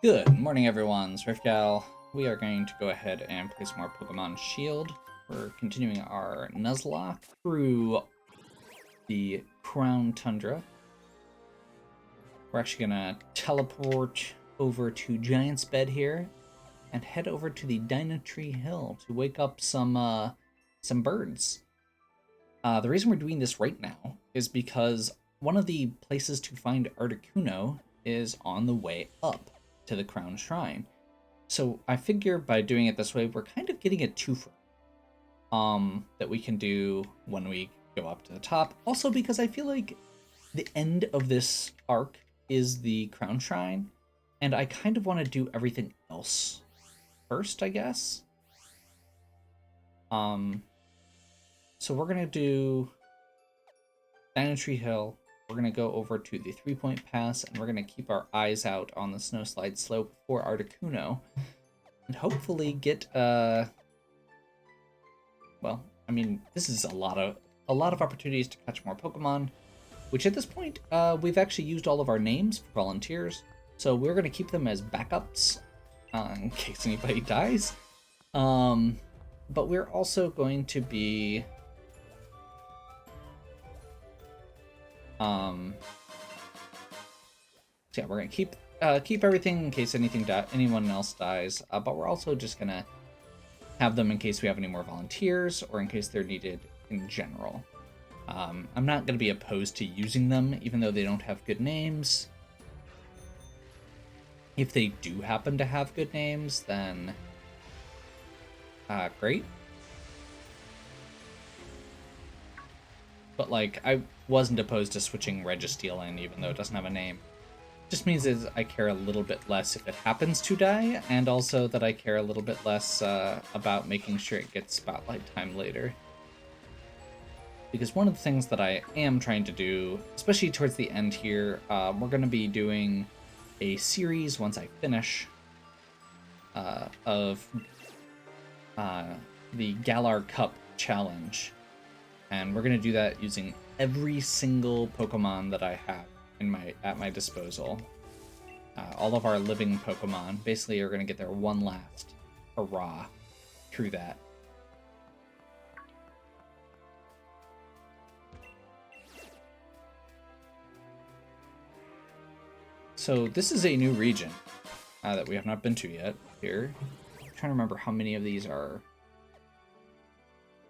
Good morning, everyone. SwiftGal. We are going to go ahead and play some more Pokemon Shield. We're continuing our Nuzlocke through the Crown Tundra. We're actually going to teleport over to Giant's Bed here and head over to the Dynatree Hill to wake up some birds. The reason we're doing this right now is because one of the places to find Articuno is on the way up to the Crown Shrine. So I figure by doing it this way, we're kind of getting a twofer that we can do when we go up to the top. Also because I feel like the end of this arc is the Crown Shrine, and I kind of want to do everything else first, I guess. So we're going to do Dynatree Hill. We're going to go over to the 3-point pass, and we're going to keep our eyes out on the snowslide slope for Articuno, and hopefully get, well, I mean, this is a lot of opportunities to catch more Pokemon, which at this point, we've actually used all of our names for volunteers, so we're going to keep them as backups in case anybody dies. But we're also going to be so yeah, we're gonna keep everything in case anyone else dies, but we're also just gonna have them in case we have any more volunteers or in case they're needed in general. I'm not gonna be opposed to using them, even though they don't have good names. If they do happen to have good names, then great. But like, I wasn't opposed to switching Registeel in, even though it doesn't have a name. Just means is I care a little bit less if it happens to die, and also that I care a little bit less about making sure it gets spotlight time later. Because one of the things that I am trying to do, especially towards the end here, we're going to be doing a series once I finish of the Galar Cup challenge. And we're going to do that using every single Pokemon that I have at my disposal. All of our living Pokemon basically are going to get their one last hurrah through that. So this is a new region that we have not been to yet here. I'm trying to remember how many of these are.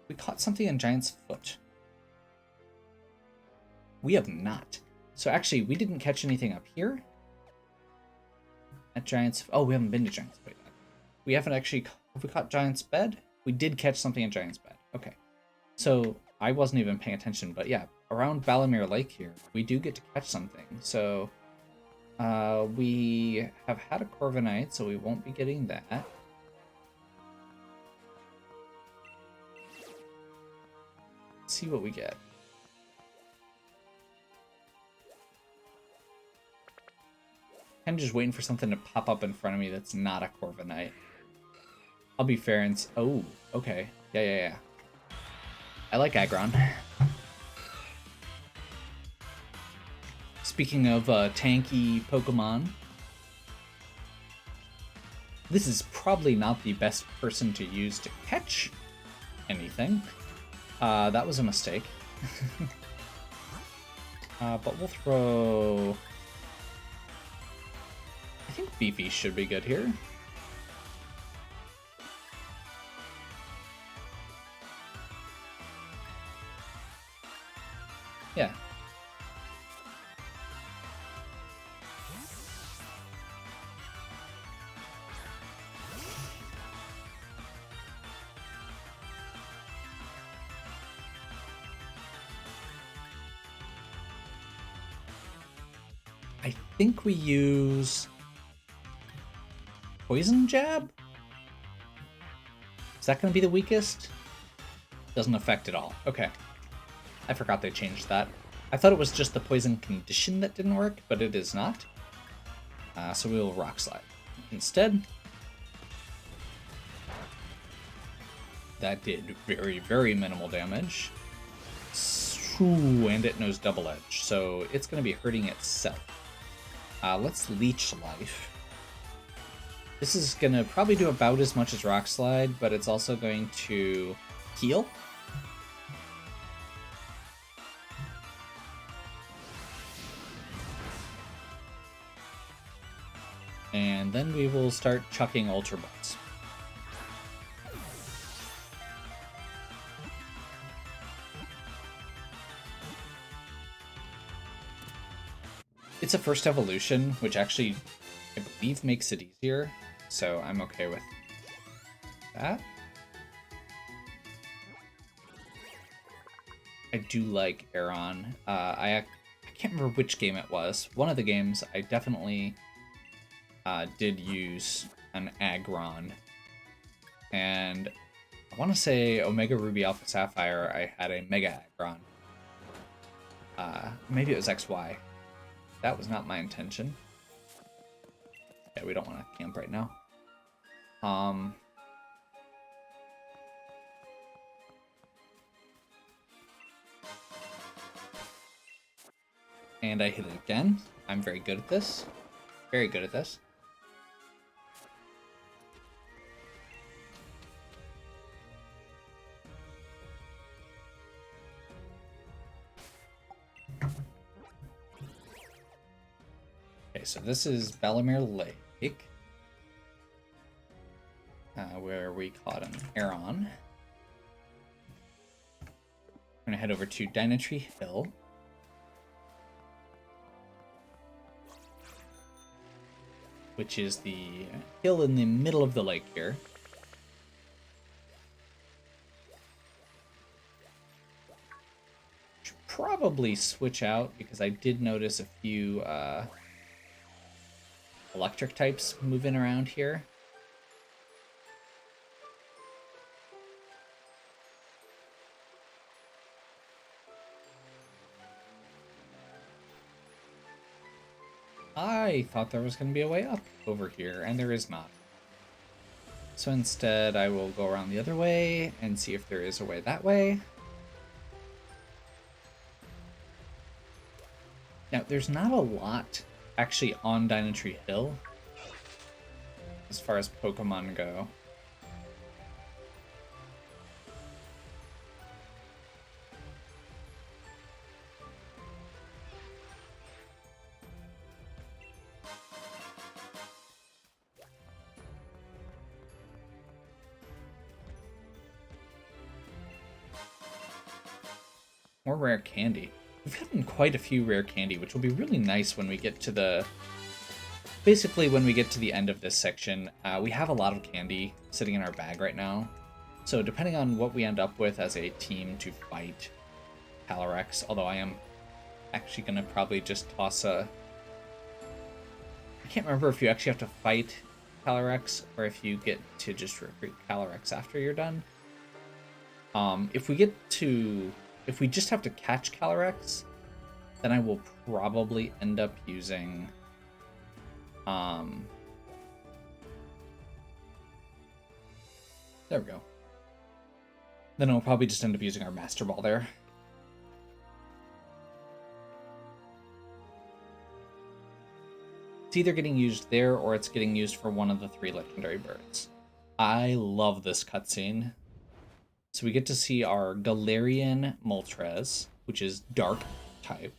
We caught something in Giant's Foot. We have not. So actually, we didn't catch anything up here. At Giant's... Oh, we haven't been to Giant's Bed yet. We haven't actually... Have we caught Giant's Bed? We did catch something at Giant's Bed. Okay. So, I wasn't even paying attention, but yeah, around Balamere Lake here, we do get to catch something. So, we have had a Corviknight, so we won't be getting that. Let's see what we get. I'm just waiting for something to pop up in front of me that's not a Corviknight. I'll be fair and... Oh, okay. Yeah. I like Aggron. Speaking of tanky Pokemon, this is probably not the best person to use to catch anything. That was a mistake. But we'll throw... I think Beefy should be good here. Yeah. I think we use Poison Jab? Is that going to be the weakest? Doesn't affect at all. Okay. I forgot they changed that. I thought it was just the poison condition that didn't work, but it is not. So we will Rock Slide instead. That did very, very minimal damage. Ooh, and it knows Double Edge, so it's going to be hurting itself. Let's Leech Life. This is going to probably do about as much as Rock Slide, but it's also going to heal. And then we will start chucking Ultra Balls. It's a first evolution, which actually, I believe, makes it easier, so I'm okay with that. I do like Aeron. I can't remember which game it was. One of the games, I definitely did use an Aggron. And I want to say Omega Ruby Alpha Sapphire, I had a Mega Aggron. Maybe it was XY. That was not my intention. Yeah, we don't want to camp right now. And I hit it again. I'm very good at this. Very good at this. Okay, so this is Bellemere Lake, where we caught an Aeron. We're gonna head over to Dynatree Hill. Which is the hill in the middle of the lake here. Should probably switch out because I did notice a few electric types moving around here. I thought there was going to be a way up over here, and there is not. So instead, I will go around the other way and see if there is a way that way. Now, there's not a lot actually on Dynatree Hill as far as Pokemon go. More rare candy. We've gotten quite a few rare candy, which will be really nice when we get to the... Basically, when we get to the end of this section, we have a lot of candy sitting in our bag right now. So depending on what we end up with as a team to fight Calyrex, although I am actually going to probably just toss a... I can't remember if you actually have to fight Calyrex or if you get to just recruit Calyrex after you're done. If we just have to catch Calyrex, then I will probably end up using there we go. Then I'll probably just end up using our Master Ball there. It's either getting used there or it's getting used for one of the 3 legendary birds. I love this cutscene. So we get to see our Galarian Moltres, which is dark type.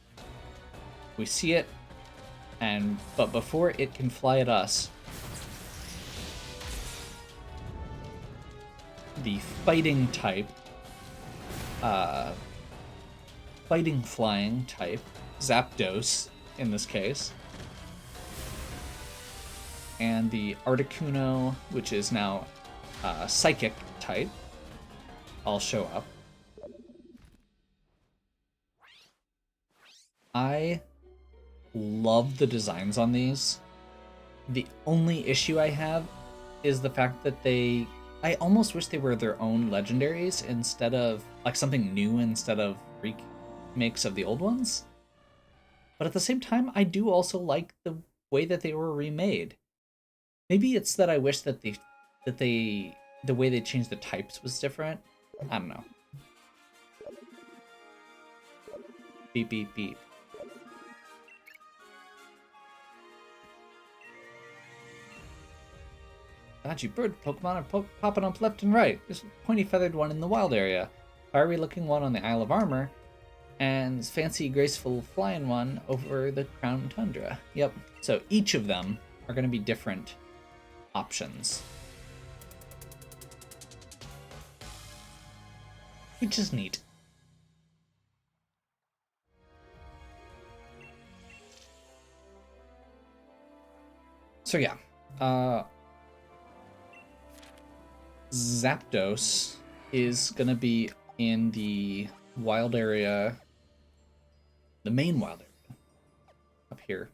We see it, but before it can fly at us, the fighting type, fighting flying type, Zapdos in this case, and the Articuno, which is now psychic type, all show up. I love the designs on these. The only issue I have is the fact that I almost wish they were their own legendaries instead of, like, something new instead of remakes of the old ones. But at the same time, I do also like the way that they were remade. Maybe it's that I wish that the way they changed the types was different. I don't know. Beep, beep, beep. Dodgy bird Pokemon are popping up left and right. There's a pointy feathered one in the wild area, fiery looking one on the Isle of Armor, and fancy graceful flying one over the Crown Tundra. Yep, so each of them are going to be different options. Which is neat. So yeah, Zapdos is gonna be in the wild area, the main wild area, up here.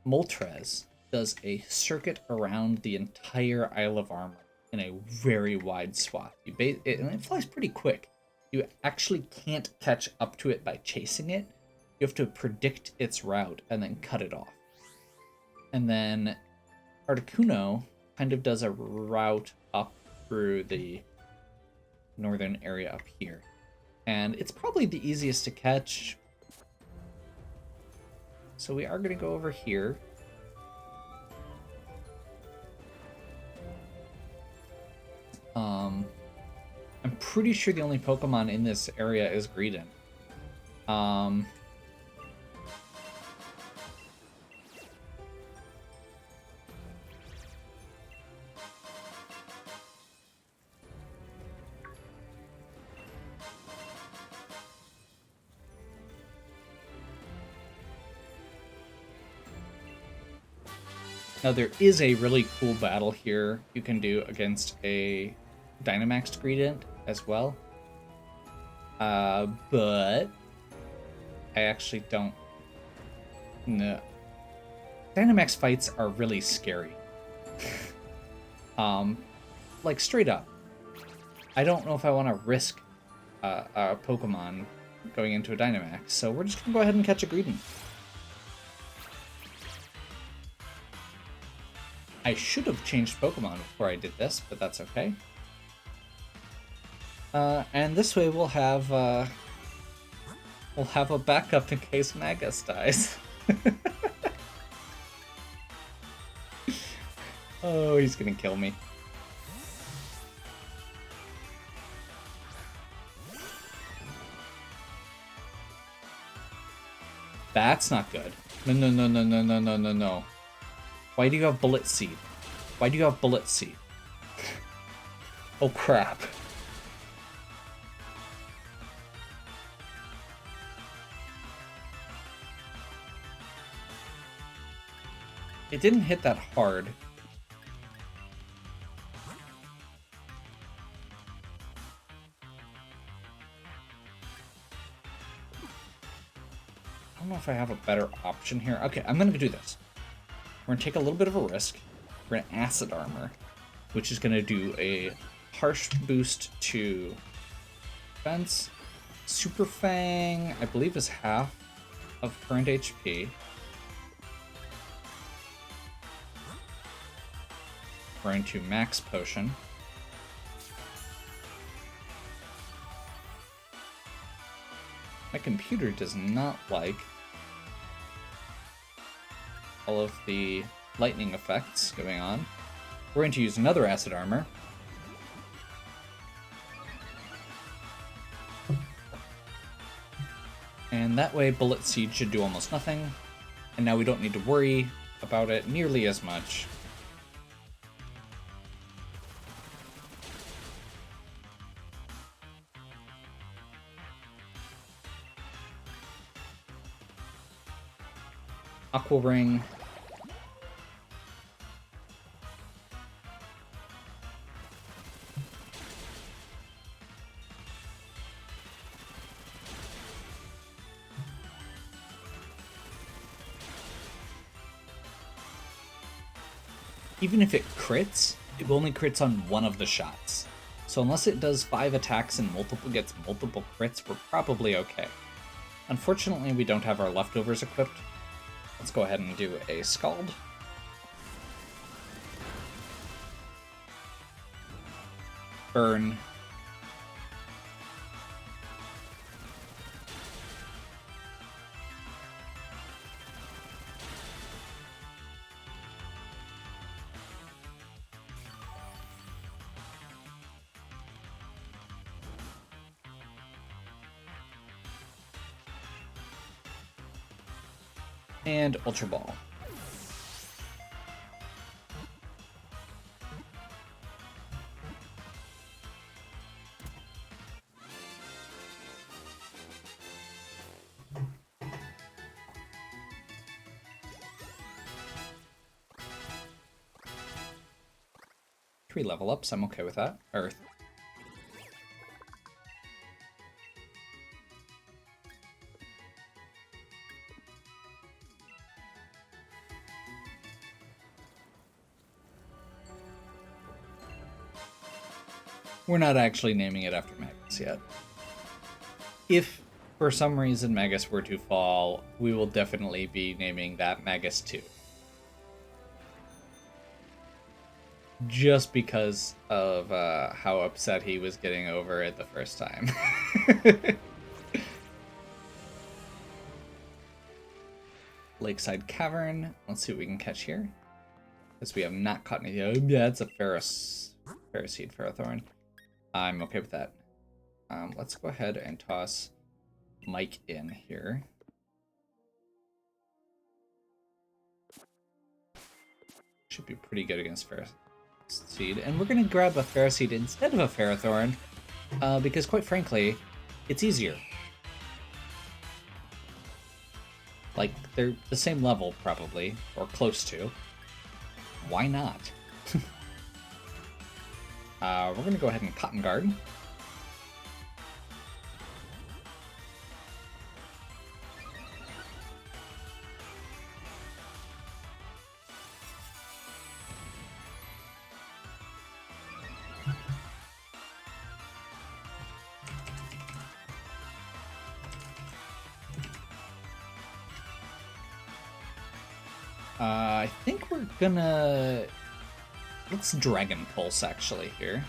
Moltres does a circuit around the entire Isle of Armor in a very wide swath. And it flies pretty quick. You actually can't catch up to it by chasing it. You have to predict its route and then cut it off. And then Articuno kind of does a route up through the northern area up here. And it's probably the easiest to catch. So we are going to go over here. I'm pretty sure the only Pokemon in this area is Greedent. Now there is a really cool battle here you can do against a Dynamax Greedent as well. But I actually don't know. Dynamax fights are really scary. Like straight up. I don't know if I want to risk a Pokemon going into a Dynamax, so we're just gonna go ahead and catch a Greedent. I should have changed Pokemon before I did this, but that's okay. And this way we'll have a backup in case Magus dies. Oh, he's gonna kill me. That's not good. No. Why do you have Bullet Seed? Why do you have Bullet Seed? Oh crap. It didn't hit that hard. I don't know if I have a better option here. Okay, I'm gonna do this. We're gonna take a little bit of a risk. We're gonna Acid Armor, which is gonna do a harsh boost to defense. Super Fang, I believe, is half of current HP. We're into Max Potion. My computer does not like all of the lightning effects going on. We're going to use another Acid Armor. And that way Bullet Seed should do almost nothing. And now we don't need to worry about it nearly as much. Aqua Ring. Even if it crits, it only crits on one of the shots. So unless it does 5 attacks and gets multiple crits, we're probably okay. Unfortunately, we don't have our leftovers equipped. Let's go ahead and do a Scald. Burn. And Ultra Ball. Three level ups, I'm okay with that. Earth. We're not actually naming it after Magus yet. If for some reason Magus were to fall, we will definitely be naming that Magus 2. Just because of how upset he was getting over it the first time. Lakeside Cavern. Let's see what we can catch here. Because we have not caught any. Oh, yeah, it's a Ferroseed, Ferrothorn. I'm okay with that. Let's go ahead and toss Mike in here. Should be pretty good against Ferroseed. And we're going to grab a Ferroseed instead of a Ferrothorn. Because quite frankly, it's easier. Like, they're the same level, probably. Or close to. Why not? We're going to go ahead and Cotton Guard. I think we're gonna... Let's Dragon Pulse, actually, here.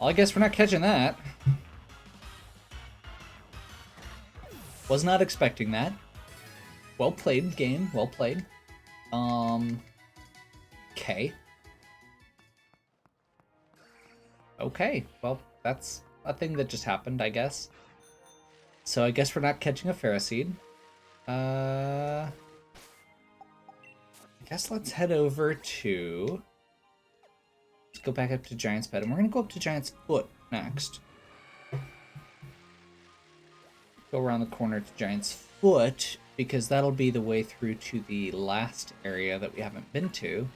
Well, I guess we're not catching that. Was not expecting that. Well played, game. Well played. Okay. Okay, well, that's a thing that just happened, I guess. So I guess we're not catching a Ferroseed. I guess let's head over to... Let's go back up to Giant's Bed, and we're going to go up to Giant's Foot next. Go around the corner to Giant's Foot, because that'll be the way through to the last area that we haven't been to,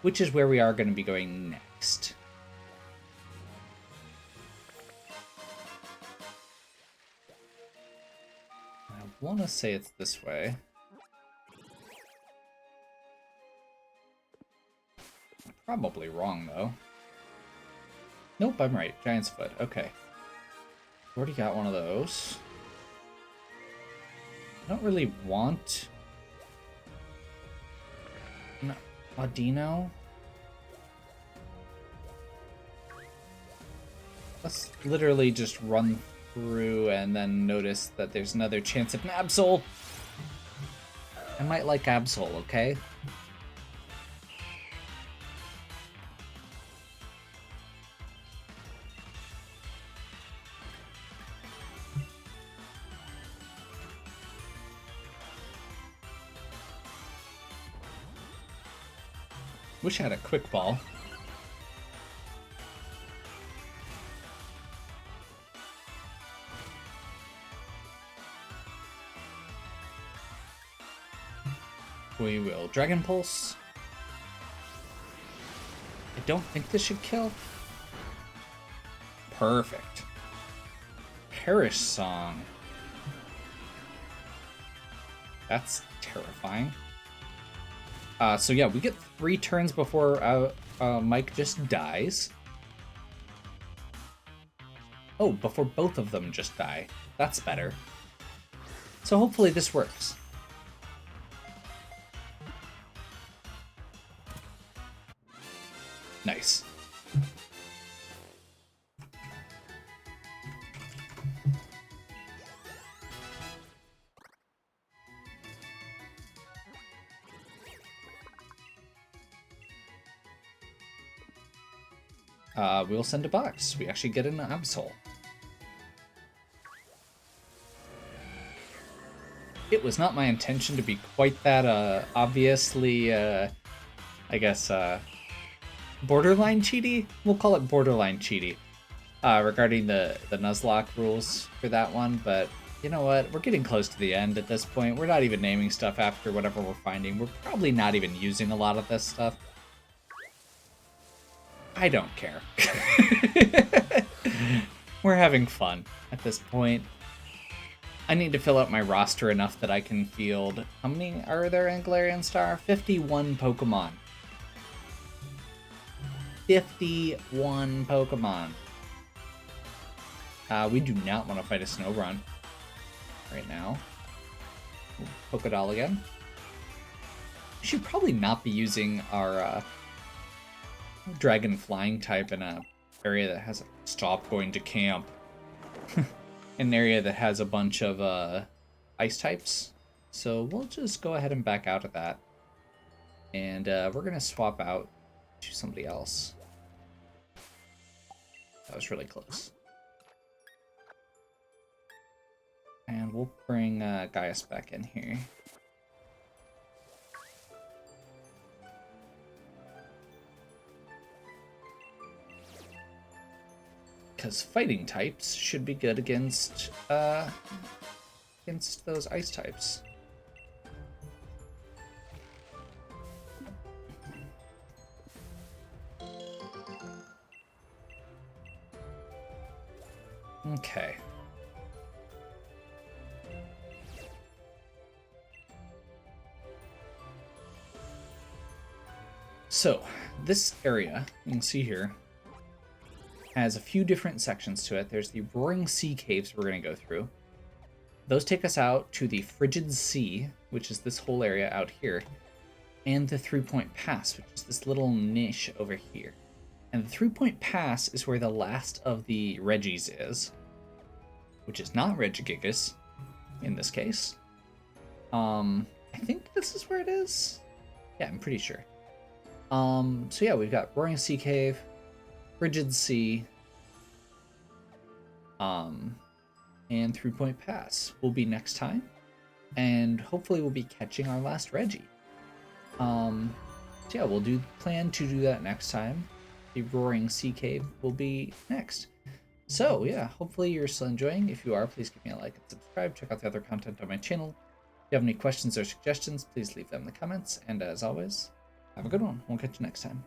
which is where we are going to be going next. I want to say it's this way. I'm probably wrong, though. Nope, I'm right. Giant's Foot. Okay. Already got one of those. I don't really want... No, Audino? Let's literally just run through and then notice that there's another chance at an Absol. I might like Absol, okay? Wish I had a quick ball. We will Dragon Pulse. I don't think this should kill. Perfect. Perish Song. That's terrifying. So yeah, we get 3 turns before Mike just dies. Oh, before both of them just die. That's better. So hopefully this works. Nice. we'll send a box. We actually get an Absol. It was not my intention to be quite that obviously, I guess, borderline cheaty? We'll call it borderline cheaty regarding the Nuzlocke rules for that one, but you know what? We're getting close to the end at this point. We're not even naming stuff after whatever we're finding. We're probably not even using a lot of this stuff. I don't care. We're having fun at this point. I need to fill out my roster enough that I can field... How many are there in Galarian Star? 51 Pokemon. 51 Pokemon. We do not want to fight a Snorunt right now. Pokedol again. We should probably not be using our Dragon Flying type in an area that has... Stop going to camp. An area that has a bunch of ice types. So we'll just go ahead and back out of that. And we're going to swap out to somebody else. That was really close. And we'll bring Gaius back in here. Because fighting types should be good against those ice types. Okay. So, this area, you can see here, has a few different sections to it. There's the Roaring Sea Caves we're going to go through. Those take us out to the Frigid Sea, which is this whole area out here, and the 3-Point Pass, which is this little niche over here. And the 3-Point Pass is where the last of the Regis is, which is not Regigigas in this case. I think this is where it is. Yeah, I'm pretty sure. So yeah, we've got Roaring Sea Cave, Frigid Sea, and 3-Point Pass will be next time, and hopefully we'll be catching our last Reggie. So yeah, we'll plan to do that next time. The Roaring Sea Cave will be next. So yeah, hopefully you're still enjoying. If you are, please give me a like and subscribe. Check out the other content on my channel. If you have any questions or suggestions, please leave them in the comments. And as always, have a good one. We'll catch you next time.